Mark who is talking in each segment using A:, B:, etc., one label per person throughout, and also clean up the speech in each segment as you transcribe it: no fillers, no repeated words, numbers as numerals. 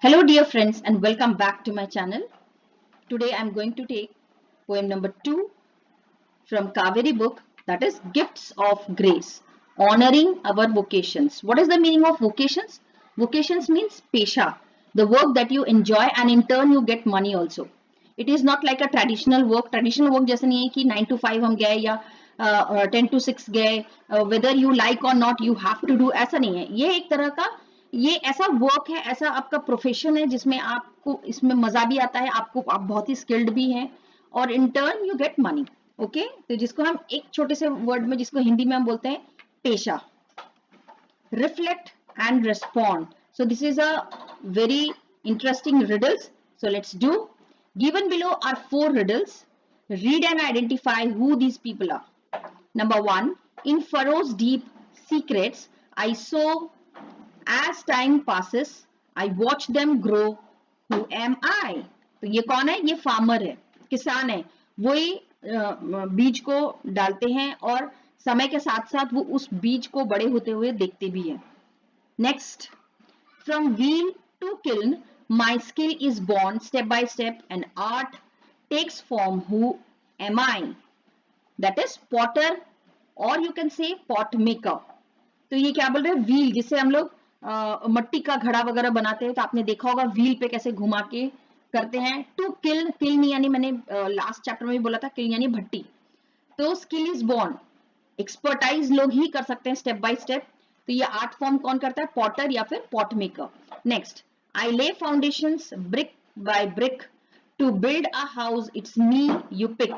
A: Hello dear friends and welcome back to my channel. Today I am going to take poem number 2 from Kaveri book, that is Gifts of Grace, honoring our vocations. What is the meaning of vocations? Vocations means pesha, the work that you enjoy and in turn you get money also. It is not like a traditional work. Traditional work जैसे नहीं है कि 9 to 5 हम गए या 10 to 6 गए, whether you like or not you have to do, ऐसा नहीं है. ये एक तरह का ये ऐसा वर्क है, ऐसा आपका प्रोफेशन है जिसमें आपको इसमें मजा भी आता है, आपको आप बहुत ही स्किल्ड भी हैं और in turn you get money. Okay, तो जिसको हम एक छोटे से वर्ड में, जिसको हिंदी में हम बोलते हैं पेशा. Reflect and respond. So this is a very interesting riddles. So let's do. Given below are 4 riddles. Read and identify who these people are. Number 1. In furrows deep secrets I sow. As time passes I watch them grow. Who am I? तो ये कौन है? ये farmer है, किसान है. वही बीज को डालते हैं और समय के साथ साथ वो उस बीज को बड़े होते हुए देखते भी हैं. Next. From wheel to kiln my skill is born step by step and art takes form. Who am I? That is potter और you can say pot maker. तो ये क्या बोल रहे हैं? व्हील, जिससे हम लोग मट्टी का घड़ा वगैरह बनाते हैं, तो आपने देखा होगा व्हील पे कैसे घुमा के करते हैं. टू किल, किल यानी मैंने लास्ट चैप्टर में भी बोला था, किल यानी भट्टी. तो स्किल इज बॉर्न, एक्सपर्टाइज लोग ही कर सकते हैं स्टेप बाय स्टेप. तो ये आर्ट फॉर्म कौन करता है? पॉटर या फिर pot maker. Next. I lay foundations brick by brick to build a house it's me you pick.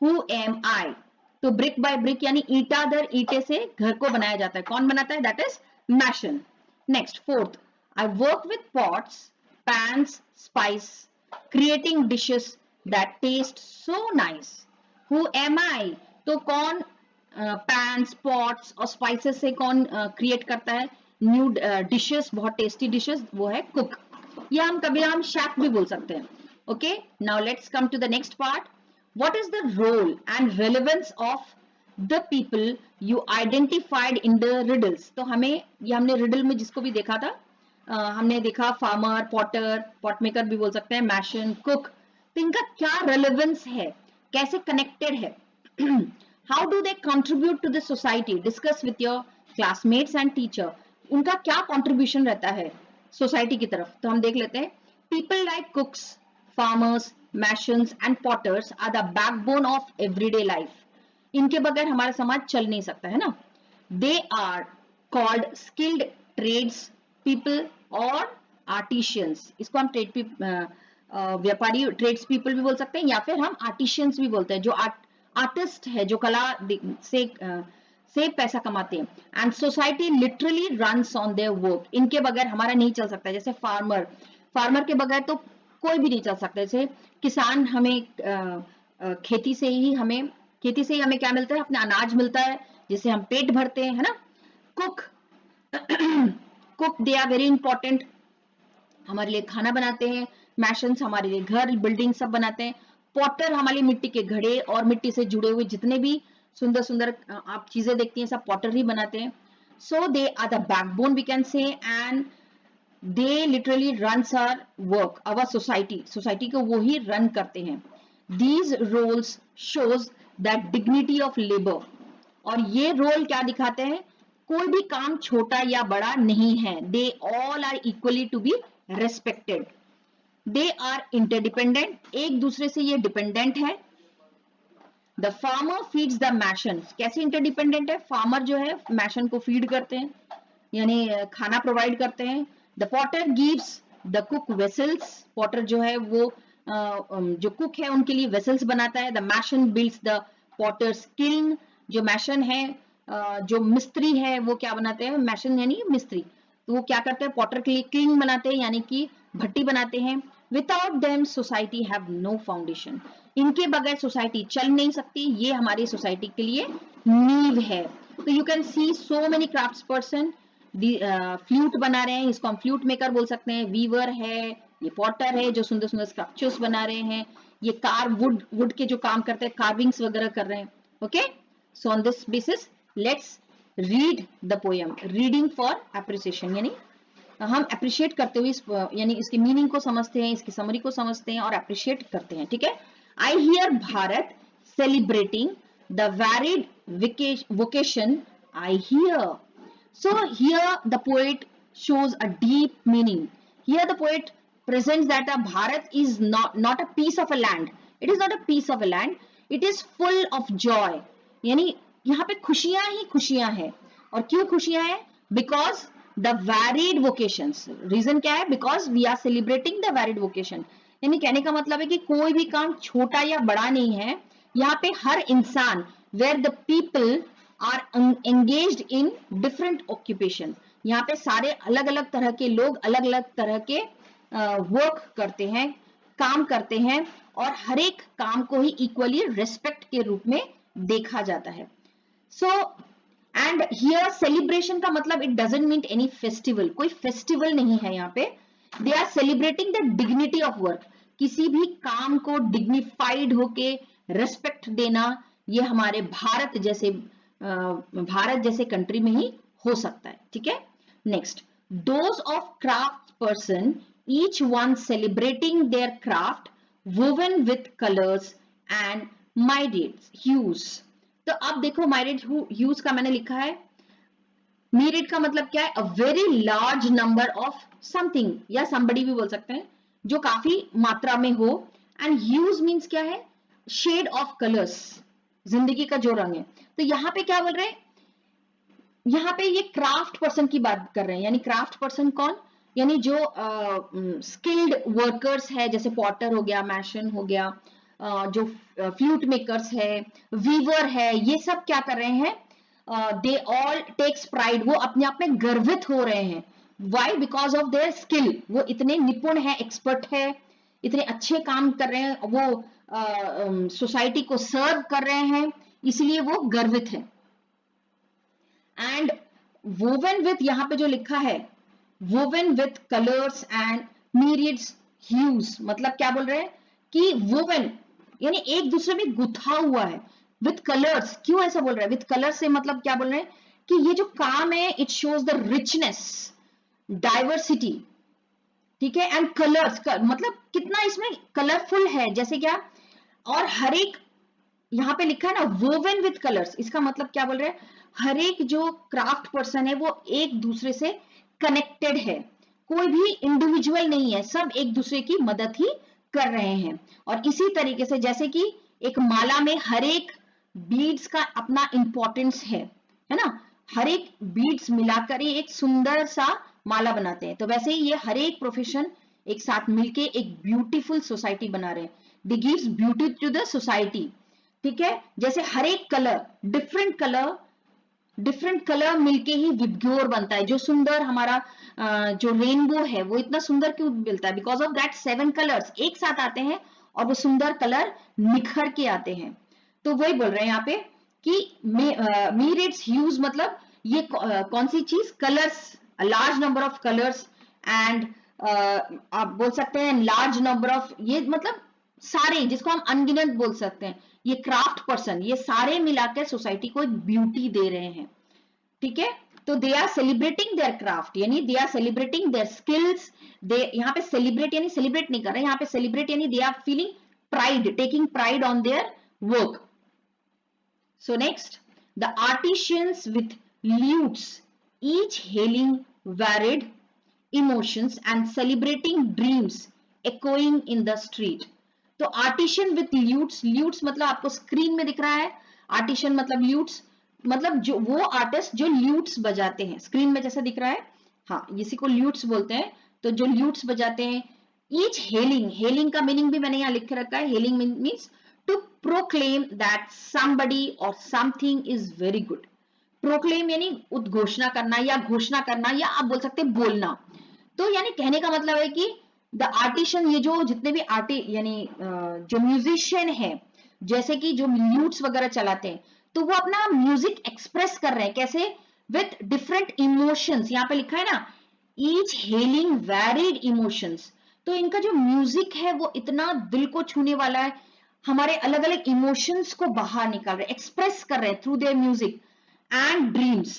A: Who am I? तो ब्रिक बाय ब्रिक यानी ईंटा दर ईंटे से घर को बनाया जाता है. कौन बनाता है? That is mason. Next. Fourth. I work with pots pans spice creating dishes that taste so nice. Who am I? तो कौन पैन्स पॉट्स और स्पाइसेस से कौन क्रिएट करता है न्यू डिशेस, बहुत टेस्टी डिशेस? वो है कुक. या हम कभी हम शेफ भी बोल सकते हैं. Okay, now let's come to the next part. What is the role and relevance of the people you identified in the riddles? तो हमें ये हमने रिडल में जिसको भी देखा था, हमने देखा फार्मर, पॉटर, पॉट मेकर भी बोल सकते हैं, मैशन, कुक. तो इनका क्या रेलेवेंस है, कैसे कनेक्टेड है? How do they contribute to the society? Discuss with your classmates and teacher. उनका क्या कंट्रीब्यूशन रहता है सोसाइटी की तरफ? तो हम देख लेते हैं. People like cooks, farmers, masons and potters are the backbone of everyday life. इनके बगैर हमारा समाज चल नहीं सकता है ना. They are called skilled trades people और आर्टिशियंस. इसको हम ट्रेड व्यापारी, ट्रेड्स पीपल भी बोल सकते हैं या फिर हम आर्टिशियंस भी बोलते हैं, जो आर्टिस्ट है, जो कला से पैसा कमाते हैं. And society literally runs on their work. इनके बगैर हमारा नहीं चल सकता. जैसे फार्मर, फार्मर के बगैर तो कोई भी नहीं चल सकता. जैसे किसान, हमें खेती से ही हमें क्या मिलता है? अपना अनाज मिलता है जिससे हम पेट भरते हैं, है ना. Cook cook they are very important, हमारे लिए खाना बनाते हैं. मैशंस हमारे लिए घर, बिल्डिंग सब बनाते हैं. पॉटर हमारे लिए मिट्टी के घड़े और मिट्टी से जुड़े हुए जितने भी सुंदर सुंदर आप चीजें देखती हैं, सब पॉटर ही बनाते हैं. So they are the backbone we can say, and they literally runs our work, our society. Society को वो ही रन करते हैं. These roles shows that dignity of labour. और ये रोल क्या दिखाते हैं? कोई भी काम छोटा या बड़ा नहीं है. They all are equally to be respected. They are interdependent, एक दूसरे से ये डिपेंडेंट है. The farmer feeds the mason. कैसे इंटरडिपेंडेंट है? फार्मर जो है मैशन को फीड करते हैं, यानी खाना प्रोवाइड करते हैं. The Potter gives the cook vessels. Potter जो है वो जो कुक है उनके लिए वेसल्स बनाता है. The mason builds the potter's kiln. जो मैशन है, जो मिस्त्री है, वो क्या बनाते हैं? मैशन यानी मिस्त्री. तो वो क्या करते हैं? पॉटर के लिए किल्न बनाते हैं, यानी कि भट्टी बनाते हैं. Without them society have no foundation. इनके बगैर सोसाइटी चल नहीं सकती. ये हमारी सोसाइटी के लिए नींव है. तो you can see so many crafts person. Flute बना रहे हैं, इसको हम फ्लूट मेकर बोल सकते हैं. वीवर है, ये पॉटर है जो सुंदर सुंदर स्ट्रक्चर्स बना रहे हैं. ये कार वुड के जो काम करते हैं, कार्विंग्स वगैरह कर रहे हैं. Okay, so on this basis let's read the poem. Reading for appreciation, यानी हम अप्रिशिएट करते हुए यानी इसके मीनिंग को समझते हैं, इसकी समरी को समझते हैं और अप्रिशिएट करते हैं, ठीक है। I hear Bharat celebrating the varied vocation I hear. So here the poet shows a deep meaning. Here the poet presents that Bharat is not a piece of a land. It is not a piece of a land. It is full of joy. यानी यहाँ पे खुशियां ही खुशियां हैं. और क्यों खुशियां हैं? Because the varied vocations. Reason क्या है? Because we are celebrating the varied vocation. यानी कहने का मतलब है कि कोई भी काम छोटा या बड़ा नहीं है. यहाँ पे हर इंसान where the people are engaged in different occupation. यहाँ पे सारे अलग अलग तरह के लोग अलग अलग तरह के वर्क करते हैं, काम करते हैं और हर एक काम को ही इक्वली रिस्पेक्ट के रूप में देखा जाता है. सो एंड हियर सेलिब्रेशन का मतलब it doesn't mean any festival. कोई फेस्टिवल नहीं है यहाँ पे. They are celebrating the dignity of work. किसी भी काम को डिग्निफाइड होके रेस्पेक्ट देना ये हमारे भारत जैसे कंट्री में ही हो सकता है, ठीक है. Next, those of craft person each one celebrating their craft woven with colours and myriad hues. तो अब देखो माइरेड ह्यूज का मैंने लिखा है. मीरेड का मतलब क्या है? A very large number of something या समबडी भी बोल सकते हैं जो काफी मात्रा में हो. एंड ह्यूज मीन्स क्या है? शेड ऑफ कलर्स, जिंदगी का जो रंग है. तो यहाँ पे क्या बोल रहे हैं? यहाँ पे ये क्राफ्ट पर्सन की बात कर रहे हैं. यानी क्राफ्ट पर्सन कौन? यानी जो स्किल्ड वर्कर्स है, जैसे पॉटर हो गया, मैशन हो गया, जो फ्लूट मेकर्स है, वीवर है, ये सब क्या कर रहे हैं? They all takes pride. वो अपने आप में गर्वित हो रहे हैं. Why? Because of their skill. वो इतने निपुण है, एक्सपर्ट है, इतने अच्छे काम कर रहे हैं, वो सोसाइटी को सर्व कर रहे हैं, इसलिए वो गर्वित है. एंड वोवन विथ, यहां पे जो लिखा है woven with colours and myriads hues, मतलब क्या बोल रहे हैं? कि वोवन यानी एक दूसरे में गुथा हुआ है. विथ कलर्स, क्यों ऐसा बोल रहे हैं? विथ कलर्स से मतलब क्या बोल रहे हैं? कि ये जो काम है it shows the richness, diversity, ठीक है. एंड कलर्स मतलब कितना इसमें कलरफुल है, जैसे क्या? और हर एक यहाँ पे लिखा है ना वोवन विथ कलर्स, इसका मतलब क्या बोल रहे हैं? हर एक जो क्राफ्ट पर्सन है वो एक दूसरे से कनेक्टेड है. कोई भी इंडिविजुअल नहीं है, सब एक दूसरे की मदद ही कर रहे हैं. और इसी तरीके से जैसे कि एक माला में हर एक बीड्स का अपना इंपॉर्टेंस है ना. हर एक बीड्स मिलाकर ही एक सुंदर सा माला बनाते हैं. तो वैसे ही ये हर एक प्रोफेशन एक साथ मिलके एक ब्यूटीफुल सोसाइटी बना रहे हैं. They gives beauty to the society, ठीक है. जैसे हर एक कलर, डिफरेंट कलर मिलके ही विबग्योर बनता है. जो सुंदर हमारा जो रेनबो है वो इतना सुंदर क्यों मिलता है? बिकॉज ऑफ दैट 7 कलर्स एक साथ आते हैं और वो सुंदर कलर निखर के आते हैं. तो वही बोल रहे हैं यहाँ पे कि मीरेड्स ह्यूज मतलब ये कौन सी चीज? Colours, large number of colours and आप बोल सकते हैं लार्ज नंबर ऑफ, ये मतलब सारे, जिसको हम अनगिनत बोल सकते हैं. ये क्राफ्ट पर्सन ये सारे मिलाकर सोसाइटी को एक ब्यूटी दे रहे हैं, ठीक है. तो they are celebrating their craft, यानी they are celebrating their skills. They यहाँ पे सेलिब्रेट यानी सेलिब्रेट नहीं कर रहे, यहाँ पे सेलिब्रेट यानी they are feeling pride, taking pride on their work. So next, the artisans with lutes, each hailing varied emotions and celebrating dreams echoing in the street. तो आर्टिशियन विथ ल्यूट्स, ल्यूट्स मतलब आपको स्क्रीन में दिख रहा है. आर्टिशियन मतलब ल्यूट्स, मतलब जो वो आर्टिस्ट जो ल्यूट्स बजाते हैं, स्क्रीन में जैसा दिख रहा है, हाँ, इसी को ल्यूट्स बोलते हैं. तो जो ल्यूट्स बजाते हैं, ईच हेलिंग, हेलिंग का मीनिंग भी मैंने यहाँ लिख के रखा है. Hailing means to proclaim that somebody or something is very good. Proclaim यानी उद्घोषणा करना या घोषणा करना, या आप बोल सकते हैं बोलना. तो यानी कहने का मतलब है कि द आर्टिशियन, ये जो जितने भी यानी जो म्यूजिशियन है, जैसे कि जो ल्यूट्स वगैरह चलाते हैं, तो वो अपना म्यूजिक एक्सप्रेस कर रहे हैं. कैसे? With different emotions. यहाँ पे लिखा है ना ईच हेलिंग वैरिड इमोशंस. तो इनका जो म्यूजिक है वो इतना दिल को छूने वाला है. हमारे अलग अलग इमोशंस को बाहर निकाल रहे, एक्सप्रेस कर रहे हैं through their music. And dreams,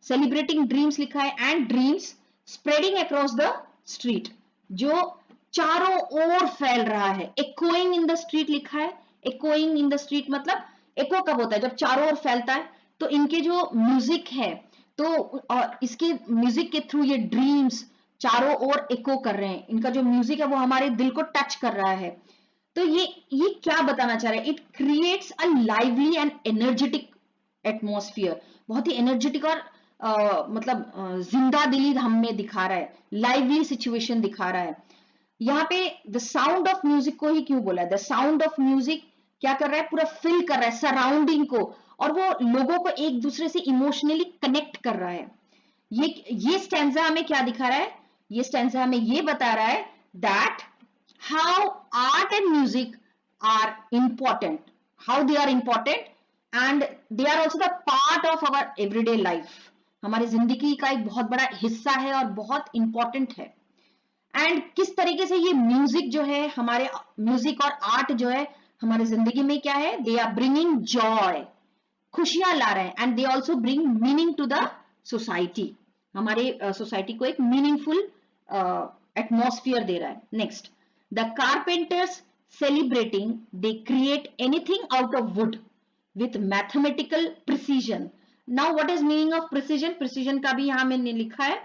A: celebrating dreams लिखा है. And dreams spreading across the street, जो चारों ओर फैल रहा है। echoing in the street लिखा है, echoing in the street मतलब echo कब होता है, जब चारों ओर फैलता है। तो इनके जो म्यूजिक है, तो इसके म्यूजिक के थ्रू ये ड्रीम्स चारों ओर echo कर रहे हैं। इनका जो म्यूजिक है वो हमारे दिल को टच कर रहा है। तो ये क्या बताना चाह रहा है, it creates a lively and energetic atmosphere, बहुत ही एनर्जेटिक और मतलब जिंदा दिली हमें दिखा रहा है, लाइवली सिचुएशन दिखा रहा है। यहाँ पे द साउंड ऑफ म्यूजिक को ही क्यों बोला है, द साउंड ऑफ म्यूजिक क्या कर रहा है, पूरा फिल कर रहा है सराउंडिंग को, और वो लोगों को एक दूसरे से इमोशनली कनेक्ट कर रहा है। ये स्टैंजा हमें क्या दिखा रहा है, ये स्टैंजा हमें ये बता रहा है that how art and music are important, how they are important and they are also the part of our everyday life, हमारी जिंदगी का एक बहुत बड़ा हिस्सा है और बहुत इंपॉर्टेंट है। एंड किस तरीके से ये म्यूजिक जो है, हमारे म्यूजिक और आर्ट जो है हमारी जिंदगी में क्या है, दे आर ब्रिंगिंग जॉय, खुशियां ला रहे हैं, and they also bring meaning to the society, हमारे सोसाइटी को एक मीनिंगफुल एटमोस्फियर दे रहा है। Next, the carpenters celebrating, they create anything out of wood with mathematical precision. Now what is meaning of precision, precision का भी यहां मैंने लिखा है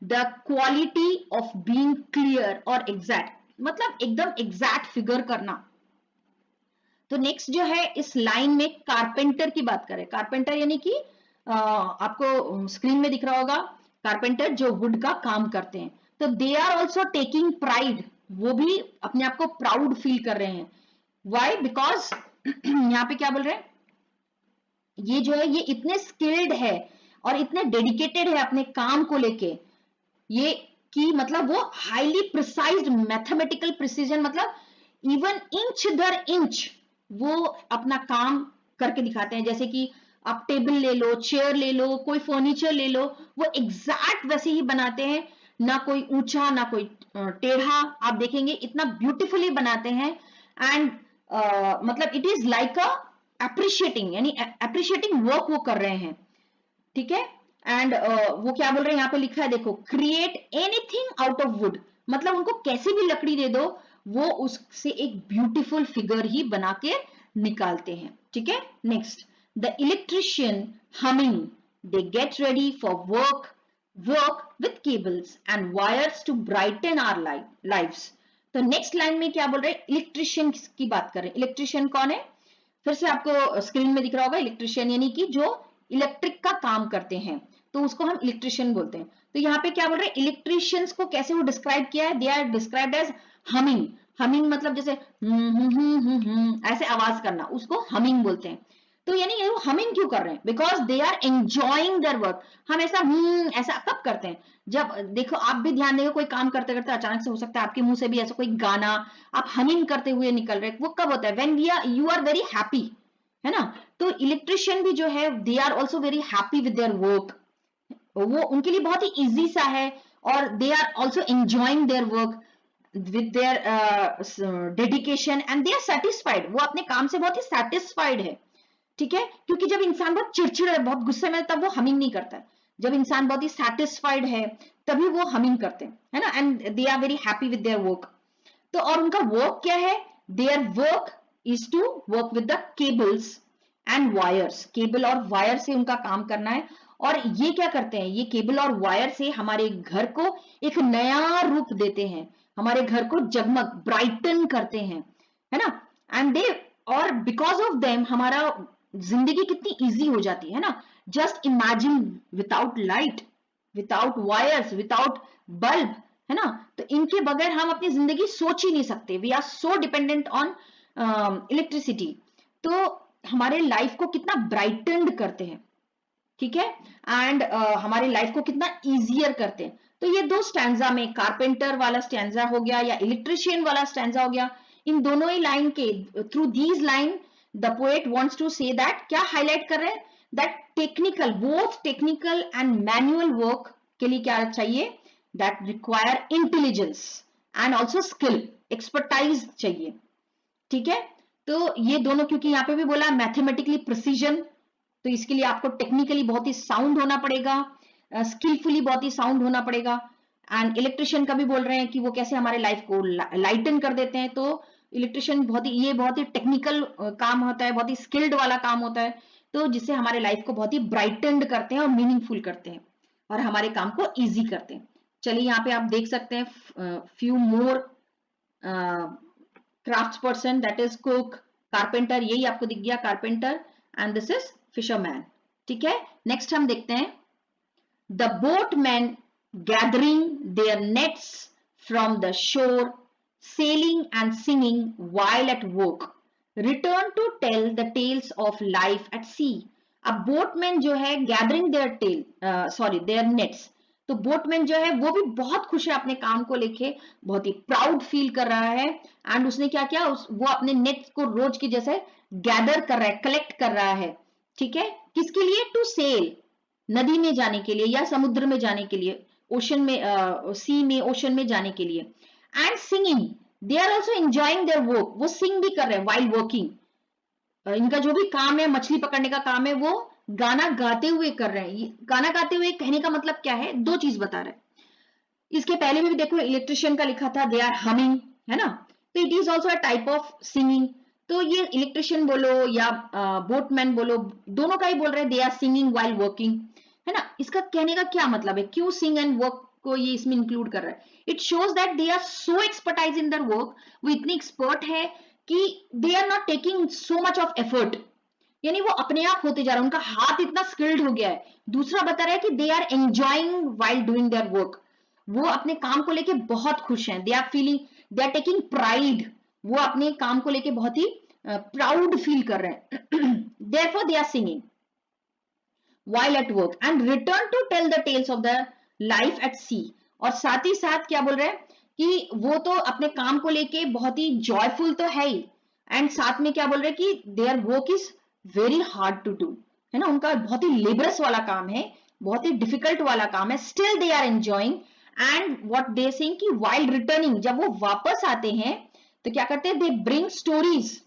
A: the quality of being clear और एग्जैक्ट, मतलब एकदम एग्जैक्ट फिगर करना। तो नेक्स्ट जो है इस लाइन में कारपेंटर की बात करें, कारपेंटर यानी कि आपको स्क्रीन में दिख रहा होगा, कारपेंटर जो वुड का काम करते हैं। तो they are also taking pride, वो भी अपने आप को प्राउड फील कर रहे हैं। वाई, बिकॉज यहाँ पे क्या बोल रहे हैं, ये जो है ये इतने स्किल्ड है और इतने डेडिकेटेड है अपने काम को लेके, ये कि मतलब वो हाईली प्रिसाइज्ड मैथमेटिकल प्रिसीजन, मतलब इवन इंच दर इंच वो अपना काम करके दिखाते हैं। जैसे कि आप टेबल ले लो, चेयर ले लो, कोई फर्नीचर ले लो, वो एग्जैक्ट वैसे ही बनाते हैं, ना कोई ऊंचा ना कोई टेढ़ा, आप देखेंगे इतना ब्यूटीफुली बनाते हैं। एंड मतलब it is like a appreciating, यानी अप्रिशिएटिंग वर्क वो कर रहे हैं, ठीक है। एंड वो क्या बोल रहे हैं, यहाँ पे लिखा है देखो, create anything out of would, मतलब उनको कैसी भी लकड़ी दे दो वो उससे एक ब्यूटीफुल फिगर ही बना के निकालते हैं, ठीक है। Next, the electrician humming, they get ready for work with cables and wires to brighten our lives. तो नेक्स्ट लाइन में क्या बोल रहे हैं, इलेक्ट्रिशियन की बात कर रहे हैं। इलेक्ट्रिशियन कौन है, फिर से आपको स्क्रीन में दिख रहा होगा, इलेक्ट्रिशियन यानी कि जो इलेक्ट्रिक का काम करते हैं, तो उसको हम इलेक्ट्रिशियन बोलते हैं। तो यहाँ पे क्या बोल रहे हैं, इलेक्ट्रिशियंस को कैसे वो डिस्क्राइब किया है, they are described as humming. Humming मतलब जैसे ऐसे आवाज करना, उसको हमिंग बोलते हैं। तो यानी ये हमिंग क्यों कर रहे हैं, because they are enjoying their work. हम ऐसा ऐसा कब करते हैं, जब देखो आप भी ध्यान देंगे, कोई काम करते करते अचानक से हो सकता है आपके मुंह से भी ऐसा कोई गाना आप हमिंग करते हुए निकल रहे, वो कब होता है, when you are very happy, है ना। तो इलेक्ट्रिशियन भी जो है they are also very happy with their work, वो उनके लिए बहुत ही इजी सा है, और they are also enjoying their work with their dedication and they are satisfied, वो अपने काम से बहुत ही सेटिस्फाइड है, ठीक है। क्योंकि जब इंसान बहुत चिड़चिड़ा है, बहुत गुस्से में, तब वो हमिंग नहीं करता है, जब इंसान बहुत ही सेटिस्फाइड है तभी वो हमिंग करते हैं, है ना। And they are very happy with their work. तो और उनका वर्क क्या है, their work is to work with the cables and wires, cable और वायर से उनका काम करना है। और ये क्या करते हैं, ये केबल और वायर से हमारे घर को एक नया रूप देते हैं, हमारे घर को जगमग ब्राइटन करते हैं, है ना। एंड दे, और बिकॉज ऑफ देम हमारा जिंदगी कितनी इजी हो जाती है ना। Just imagine, without light, without wires, without bulb, है ना, तो इनके बगैर हम अपनी जिंदगी सोच ही नहीं सकते। We are so dependent on electricity. तो हमारे लाइफ को कितना ब्राइटन्ड करते हैं, ठीक है, एंड हमारे लाइफ को कितना इजियर करते हैं। तो ये दो स्टैंजा में, कारपेंटर वाला स्टैंजा हो गया या इलेक्ट्रिशियन वाला स्टैंजा हो गया, इन दोनों ही लाइन के through these line the poet wants to say that, क्या हाईलाइट कर रहे हैं, that technical, both technical and manual work के लिए क्या चाहिए, that require intelligence and also skill, expertise चाहिए, ठीक है। तो ये दोनों, क्योंकि यहाँ पे भी बोला मैथमेटिकली प्रिसीजन, तो इसके लिए आपको टेक्निकली बहुत ही साउंड होना पड़ेगा, स्किलफुली बहुत ही साउंड होना पड़ेगा। एंड इलेक्ट्रिशियन का भी बोल रहे हैं कि वो कैसे हमारे लाइफ को लाइटन कर देते हैं। तो इलेक्ट्रिशियन ये बहुत ही टेक्निकल काम होता है, बहुत ही स्किल्ड वाला काम होता है, तो जिससे हमारे लाइफ को बहुत ही ब्राइटेंड करते हैं और मीनिंगफुल करते हैं और हमारे काम को इजी करते हैं। चलिए यहाँ पे आप देख सकते हैं few more crafts person, that is cook, carpenter, यही आपको दिख गया carpenter, and this is fisherman. ठीक है, नेक्स्ट हम देखते हैं the boatman gathering their nets from the shore, sailing and singing while at work, return to tell the tales of life at sea. अब बोटमैन जो है गैदरिंग देयर नेट्स, तो boatman जो है वो भी बहुत खुश है अपने काम को लेके, बहुत ही प्राउड फील कर रहा है, एंड उसने क्या किया, वो अपने नेट्स को रोज के जैसे गैदर कर रहा है, कलेक्ट कर रहा है। ठीक है, किसके लिए? टू सेल, नदी में जाने के लिए या समुद्र में जाने के लिए, ओशन में, सी में, ओशन में जाने के लिए। And singing, they are also enjoying their work, वो सिंग भी कर रहे हैं वाइल वर्किंग। इनका जो भी काम है, मछली पकड़ने का काम है, वो गाना गाते हुए कर रहे हैं। गाना गाते हुए कहने का मतलब क्या है, दो चीज बता रहे हैं। इसके पहले में भी देखो इलेक्ट्रिशियन का लिखा था दे आर हमिंग, है ना, तो it is also a type of singing. तो ये इलेक्ट्रिशियन बोलो या बोटमैन बोलो, दोनों का ही बोल रहे हैं they are singing while working, है ना। इसका कहने का क्या मतलब है, क्यों सिंग एंड वर्क को ये इसमें इंक्लूड कर रहा है? It shows that they are so expertise in their work, वो इतनी एक्सपर्ट है कि they are not taking so much of effort, यानी वो अपने आप होते जा रहा है, उनका हाथ इतना स्किल्ड हो गया है। दूसरा बता रहा है कि they are enjoying while doing their work, वो अपने काम को लेके बहुत खुश हैं, they are feeling, they are taking pride, वो अपने काम को लेके बहुत ही प्राउड फील कर रहे हैं। Therefore they are singing while at work and return to tell the tales of the life at sea। और साथ ही साथ क्या बोल रहे हैं कि वो तो अपने काम को लेके बहुत ही जॉयफुल तो है ही, एंड साथ में क्या बोल रहे हैं कि their work is very hard to do, है ना, उनका बहुत ही लेबरस वाला काम है, बहुत ही डिफिकल्ट वाला काम है, still they are enjoying. And what they saying कि while रिटर्निंग, जब वो वापस आते हैं तो क्या करते हैं, दे ब्रिंग स्टोरीज,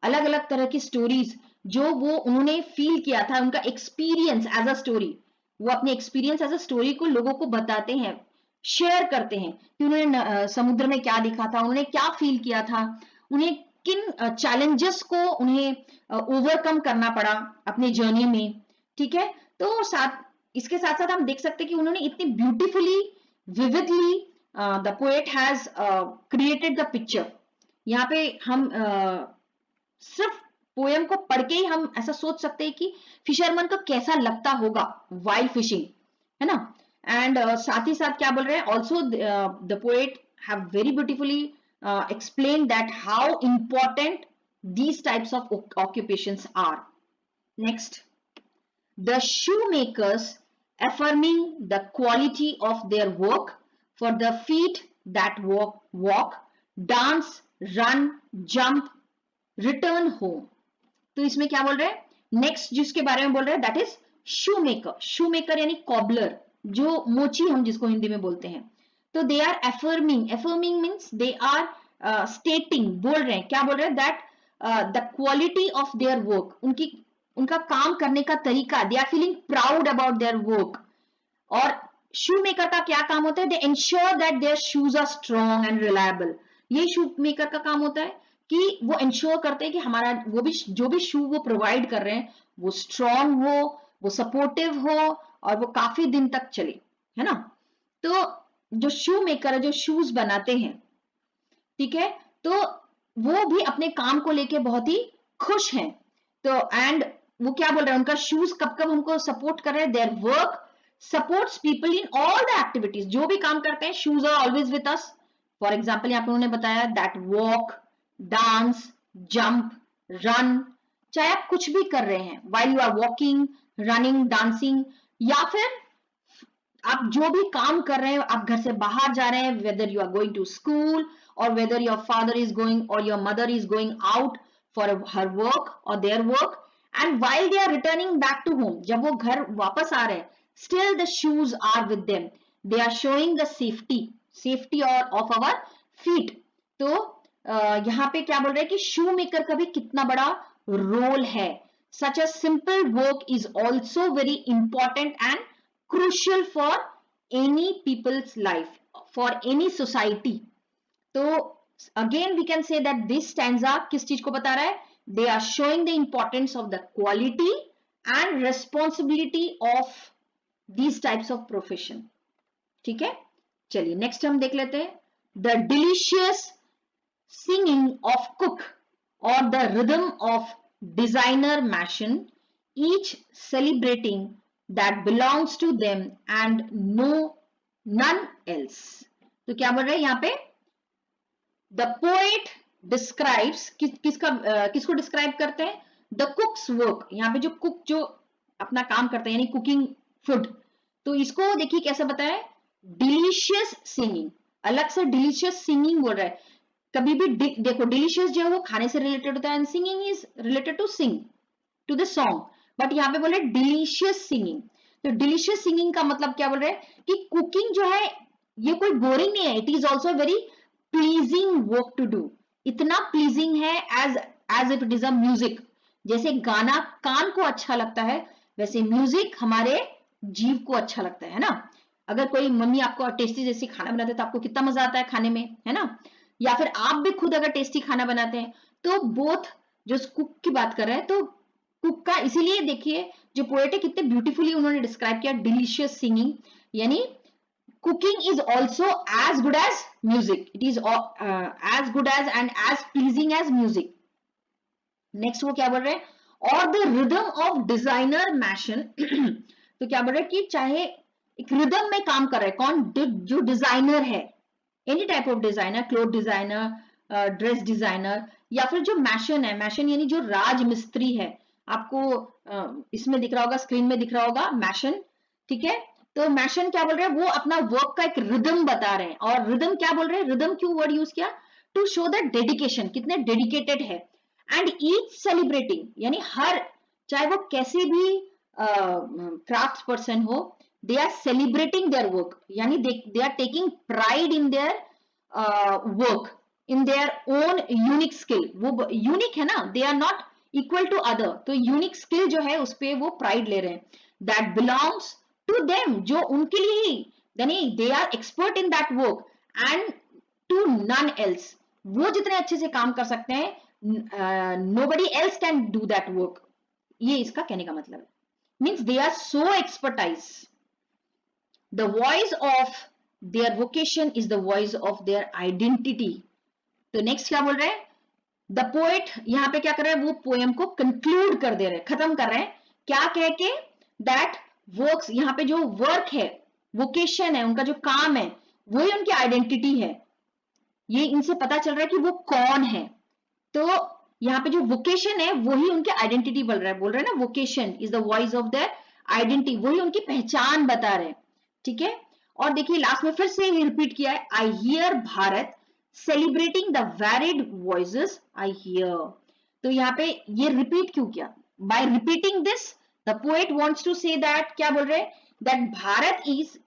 A: अलग अलग तरह की स्टोरीज जो वो उन्होंने फील किया था, उनका एक्सपीरियंस एज अ स्टोरी, वो अपने एक्सपीरियंस एज अ स्टोरी को लोगों को बताते हैं, शेयर करते हैं कि उन्होंने समुद्र में क्या दिखा था, उन्होंने क्या फील किया था, उन्हें किन चैलेंजेस को उन्हें ओवरकम करना पड़ा अपने जर्नी में। ठीक है, तो इसके साथ साथ हम देख सकते हैं कि उन्होंने इतनी beautifully, vividly, the poet has created the picture. यहाँ पे हम सिर्फ पोएम को पढ़ के ही हम ऐसा सोच सकते हैं कि फिशरमैन को कैसा लगता होगा वाइल फिशिंग, है ना। एंड साथ ही साथ क्या बोल रहे हैं, also the poet have very beautifully explain that how important these types of occupations are. Next, the shoemakers affirming the quality of their work for the feet that walk, dance, run, jump, return home। तो इसमें क्या बोल रहे हैं, next जिसके बारे में बोल रहे हैं that is shoe maker. Shoe maker यानी कॉबलर, जो मोची हम जिसको हिंदी में बोलते हैं। तो they are affirming, affirming means they are stating, बोल रहे हैं, क्या बोल रहे हैं, that the quality of their work, उनका काम करने का तरीका, they are feeling proud about their work. और शू मेकर का क्या काम होता है, they ensure that their shoes are strong and reliable. ये शू मेकर का काम होता है कि वो इंश्योर करते हैं कि हमारा वो भी जो भी शू वो प्रोवाइड कर रहे हैं वो स्ट्रॉन्ग हो, वो सपोर्टिव हो और वो काफी दिन तक चले, है ना। तो जो शू मेकर है, जो शूज बनाते हैं, ठीक है, तो वो भी अपने काम को लेके बहुत ही खुश हैं। तो एंड वो क्या बोल रहे हैं, उनका शूज कब कब हमको सपोर्ट कर रहे हैं, their work supports people in all the activities, जो भी काम करते हैं shoes are always with us. For example यहाँ पे उन्होंने बताया that walk, dance, jump, run, चाहे आप कुछ भी कर रहे हैं, while you are walking, running, dancing, या फिर आप जो भी काम कर रहे हैं, आप घर से बाहर जा रहे हैं, whether you are going to school और whether your father is going और your mother is going out for her work और their work, and while they are returning back to home, जब वो घर वापस आ रहे हैं, still the shoes are with them, they are showing the safety और ऑफ आवर फीट। तो यहाँ पे क्या बोल रहे हैं कि शू मेकर का भी कितना बड़ा रोल है। Such a simple work is also very important and crucial for any people's life. for any society. तो again we can say that this stanza किस चीज को बता रहा है? They are showing the importance of the quality and responsibility of these types of profession. ठीक है, चलिए नेक्स्ट हम देख लेते हैं. The delicious singing of cook or the rhythm of designer machine, each celebrating that belongs to them and no none else. तो क्या बोल रहे हैं यहाँ पे? The poet describes किसको डिस्क्राइब करते हैं? The cook's work. यहाँ पे जो कुक जो अपना काम करते हैं यानी कुकिंग फूड, तो इसको देखिए कैसे बताया? Delicious singing. अलग से डिलीशियस सिंगिंग बोल रहा है. कभी भी देखो डिलीशियस जो है वो खाने से रिलेटेड होता है and singing is related to sing to the song, but यहाँ पे बोल रहे डिलीशियस सिंगिंग. तो डिलीशियस सिंगिंग का मतलब क्या बोल रहे हैं कि कुकिंग जो है ये कोई बोरिंग नहीं है, it is also very pleasing work to do. इतना प्लीजिंग है as if it is a music. जैसे गाना कान को अच्छा लगता है वैसे म्यूजिक हमारे जीव को अच्छा लगता है ना. अगर कोई मम्मी आपको टेस्टी जैसी खाना बनाते हैं तो आपको कितना मजा आता है खाने में, है ना. या फिर आप भी खुद अगर टेस्टी खाना बनाते हैं तो बोथ जो कुक की बात कर रहे हैं तो कुक का, इसीलिए देखिए जो पोएट है कितने ब्यूटीफुली उन्होंने डिस्क्राइब किया डिलीशियस सिंगिंग, यानी cooking is also as good as music. It is as good as and as pleasing as music. Next वो क्या बोल रहे हैं? और the rhythm of designer machine. तो क्या बोल रहे हैं कि चाहे एक रिदम में काम कर रहा है कौन? जो डिजाइनर है, any type of designer, cloth designer, dress designer, या फिर जो मैशन है, मैशन यानी जो राज मिस्त्री है. आपको इसमें दिख रहा होगा, स्क्रीन में दिख रहा होगा मैशन. ठीक है, तो मैशन क्या बोल रहे हैं? वो अपना वर्क का एक रिदम बता रहे हैं. और रिदम क्या बोल रहे हैं? रिदम क्यों वर्ड यूज किया? टू शो द डेडिकेशन, कितने डेडिकेटेड है. एंड ईच सेलिब्रेटिंग, यानी हर, चाहे वो कैसे भी क्राफ्ट पर्सन हो, they are celebrating their work, यानी they are taking pride in their work, in their own unique skill. वो unique है ना, they are not equal to other, तो unique skill जो है उस पे वो pride ले रहे हैं. that belongs to them, जो उनके लिए ही, यानी they are expert in that work and to none else, वो जितने अच्छे से काम कर सकते हैं nobody else can do that work. ये इसका कहने का मतलब है. means they are so expertise. The voice of their vocation is the voice of their identity. तो नेक्स्ट क्या बोल रहे हैं? द पोएट यहां पे क्या कर रहे हैं? वो पोएम को कंक्लूड कर दे रहे हैं, खत्म कर रहे हैं. क्या कह के? दैट वर्क्स, यहाँ पे जो वर्क है, वोकेशन है, उनका जो काम है, वही उनकी आइडेंटिटी है. ये इनसे पता चल रहा है कि वो कौन है. तो यहाँ पे जो वोकेशन है वही उनकी आइडेंटिटी बोल रहा है ना. Vocation is the voice of their identity, वही उनकी पहचान बता रहे हैं. ठीक है, और देखिए लास्ट में फिर से रिपीट किया है, I hear Bharat celebrating the varied voices I hear. तो यहाँ पे ये रिपीट क्यों किया? By repeating this the poet wants to say that, क्या बोल रहे हैं? That Bharat is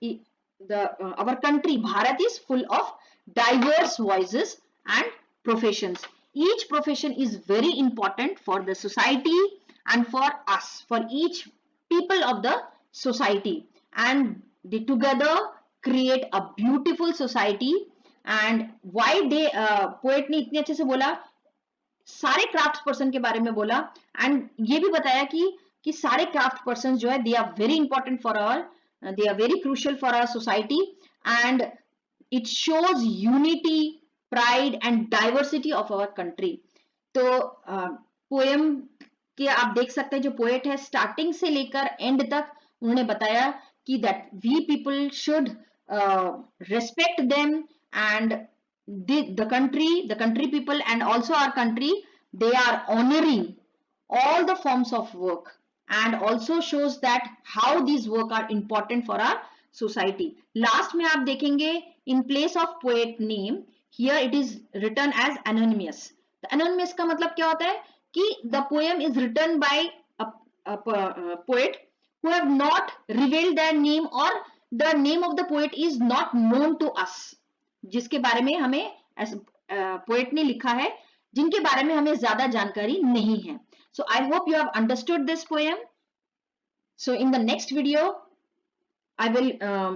A: our country, Bharat is full of diverse voices and professions. Each profession is very important for the society and for us, for each people of the society, and they together create a beautiful society. And why they poet ने इतने अच्छे से बोला, सारे craft person के बारे में बोला, एंड ये भी बताया कि सारे क्राफ्ट पर्सन जो है they are very important for our, they are very crucial for our society, and it shows unity, pride and diversity of our country. तो पोएम के आप देख सकते हैं जो पोएट है स्टार्टिंग से लेकर एंड तक उन्होंने बताया कि that we people should respect them, and the country people and also our country, they are honoring all the forms of work, and also shows that how these work are important for our society. Last में आप देखेंगे in place of poet name, here it is written as anonymous. तो anonymous का मतलब क्या होता है कि the poem is written by a poet who have not revealed their name, or the name of the poet is not known to us, जिसके बारे में हमें poet ने लिखा है, जिनके बारे में हमें ज्यादा जानकारी नहीं है. So I hope you have understood this poem. So in the next video, I will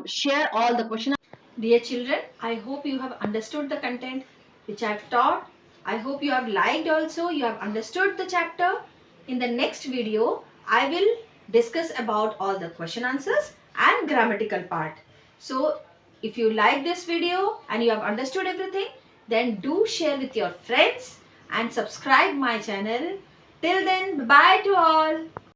A: share all the questions.
B: Dear children, I hope you have understood the content which I have taught. I hope you have liked also, you have understood the chapter. In the next video, I will discuss about all the question answers and grammatical part. So, if you like this video and you have understood everything, then do share with your friends and subscribe my channel. Till then, bye to all.